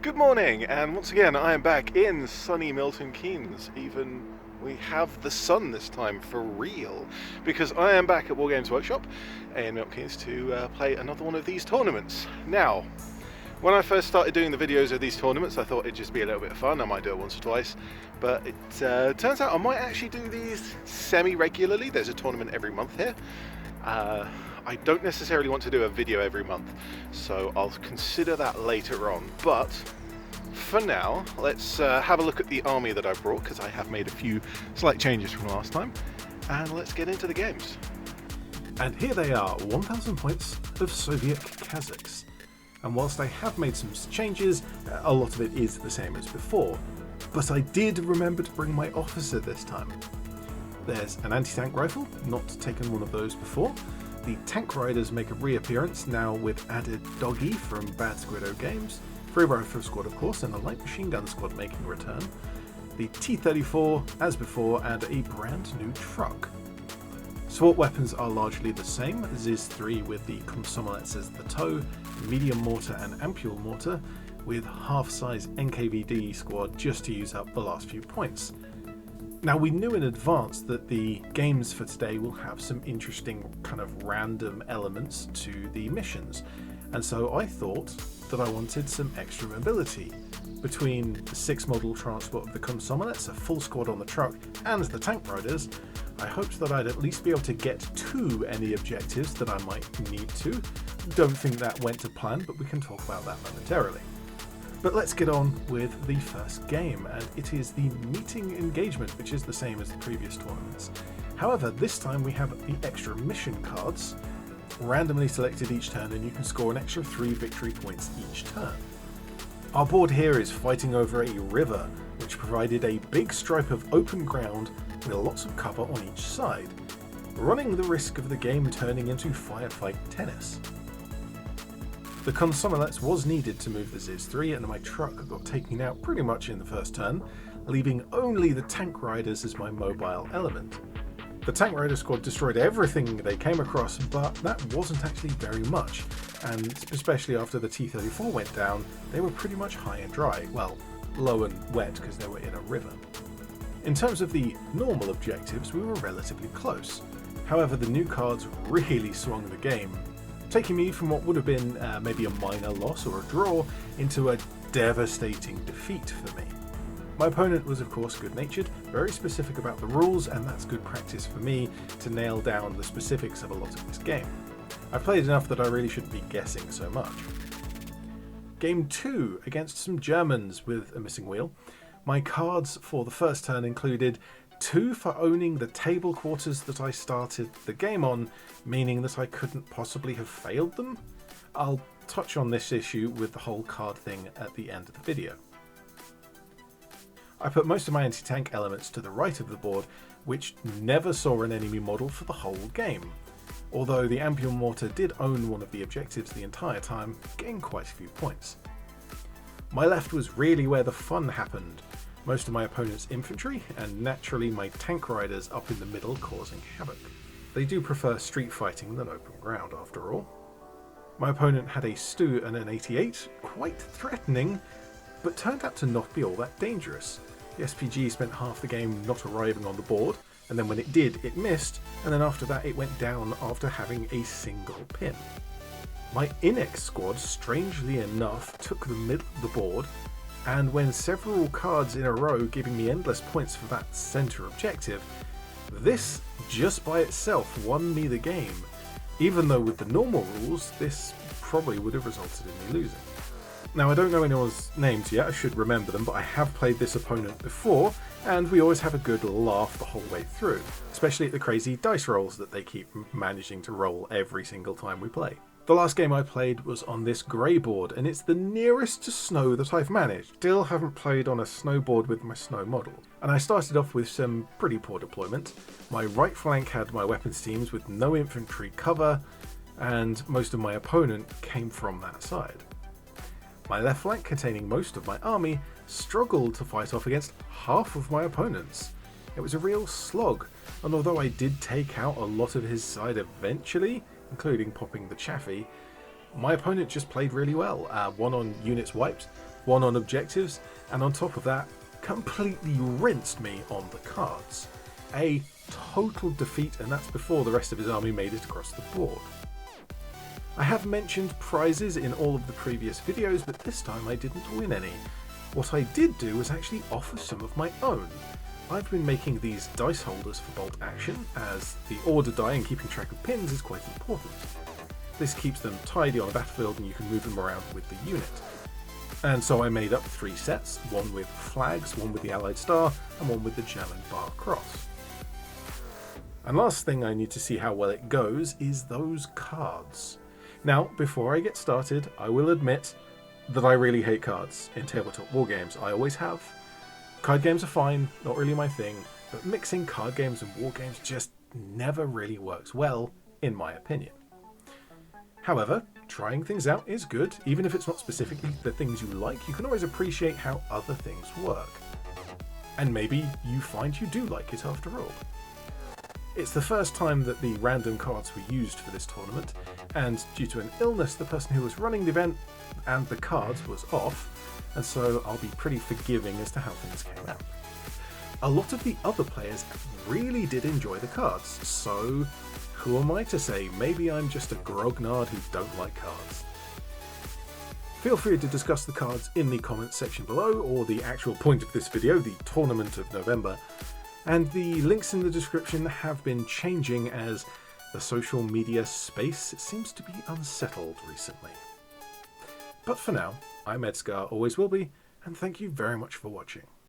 Good morning, and once again I am back in sunny Milton Keynes. Even we have the sun this time for real, because I am back at WargamesWorkshop in Milton Keynes to play another one of these tournaments. Now, when I first started doing the videos of these tournaments, I thought it'd just be a little bit of fun. I might do it once or twice, but it turns out I might actually do these semi-regularly. There's a tournament every month here. I don't necessarily want to do a video every month, so I'll consider that later on. But for now, let's have a look at the army that I've brought, because I have made a few slight changes from last time, and let's get into the games. And here they are, 1000 points of Soviet Kazakhs. And whilst I have made some changes, a lot of it is the same as before. But I did remember to bring my officer this time. There's an anti-tank rifle, not taken one of those before. The tank riders make a reappearance, now with added doggy from Bad Squiddo Games. Free rifle squad of course, and a light machine gun squad making a return. The T-34 as before, and a brand new truck. Support weapons are largely the same, ZiS-3 with the Komsomolets as the tow, medium mortar and ampule mortar, with half-size NKVD squad just to use up the last few points. Now, we knew in advance that the games for today will have some interesting kind of random elements to the missions, and so I thought that I wanted some extra mobility. Between the 6 model transport of the Komsomolets, a full squad on the truck, and the tank riders, I hoped that I'd at least be able to get to any objectives that I might need to. Don't think that went to plan, but we can talk about that momentarily. But let's get on with the first game, and it is the meeting engagement, which is the same as the previous tournaments. However, this time we have the extra mission cards, randomly selected each turn, and you can score an extra 3 victory points each turn. Our board here is fighting over a river, which provided a big stripe of open ground with lots of cover on each side, running the risk of the game turning into firefight tennis. The Komsomolets was needed to move the ZiS-3, and my truck got taken out pretty much in the first turn, leaving only the tank riders as my mobile element. The tank rider squad destroyed everything they came across, but that wasn't actually very much, and especially after the T-34 went down, they were pretty much high and dry, well, low and wet because they were in a river. In terms of the normal objectives, we were relatively close. However, the new cards really swung the game, taking me from what would have been maybe a minor loss or a draw into a devastating defeat for me. My opponent was of course good-natured, very specific about the rules, and that's good practice for me to nail down the specifics of a lot of this game. I've played enough that I really shouldn't be guessing so much. Game 2 against some Germans with a missing wheel. My cards for the first turn included 2 for owning the table quarters that I started the game on, meaning that I couldn't possibly have failed them. I'll touch on this issue with the whole card thing at the end of the video. I put most of my anti-tank elements to the right of the board, which never saw an enemy model for the whole game, although the ampule mortar did own one of the objectives the entire time, getting quite a few points. My left was really where the fun happened. Most of my opponent's infantry, and naturally my tank riders up in the middle causing havoc. They do prefer street fighting than open ground after all. My opponent had a Stu and an 88, quite threatening, but turned out to not be all that dangerous. The SPG spent half the game not arriving on the board, and then when it did, it missed, and then after that it went down after having a single pin. My Inex squad, strangely enough, took the middle of the board, and when several cards in a row giving me endless points for that center objective, this just by itself won me the game, even though with the normal rules this probably would have resulted in me losing. Now, I don't know anyone's names yet, I should remember them, but I have played this opponent before, and we always have a good laugh the whole way through, especially at the crazy dice rolls that they keep managing to roll every single time we play. The last game I played was on this grey board, and it's the nearest to snow that I've managed. Still haven't played on a snowboard with my snow model. And I started off with some pretty poor deployment. My right flank had my weapons teams with no infantry cover, and most of my opponent came from that side. My left flank, containing most of my army, struggled to fight off against half of my opponents. It was a real slog, and although I did take out a lot of his side eventually, including popping the Chaffee, my opponent just played really well. One on units wiped, one on objectives, and on top of that, completely rinsed me on the cards. A total defeat, and that's before the rest of his army made it across the board. I have mentioned prizes in all of the previous videos, but this time I didn't win any. What I did do was actually offer some of my own. I've been making these dice holders for bolt action, as the order die and keeping track of pins is quite important. This keeps them tidy on a battlefield and you can move them around with the unit. And so I made up 3 sets, one with flags, one with the Allied Star, and one with the German Bar Cross. And last thing I need to see how well it goes is those cards. Now, before I get started, I will admit that I really hate cards in tabletop wargames. I always have. Card games are fine, not really my thing, but mixing card games and wargames just never really works well, in my opinion. However, trying things out is good. Even if it's not specifically the things you like, you can always appreciate how other things work. And maybe you find you do like it after all. It's the first time that the random cards were used for this tournament, and due to an illness, the person who was running the event and the cards was off, and so I'll be pretty forgiving as to how things came out. A lot of the other players really did enjoy the cards, so who am I to say? Maybe I'm just a grognard who don't like cards. Feel free to discuss the cards in the comments section below, or the actual point of this video, the Tournament of November, and the links in the description have been changing as the social media space seems to be unsettled recently. But for now, I'm ED-SKaR, always will be, and thank you very much for watching.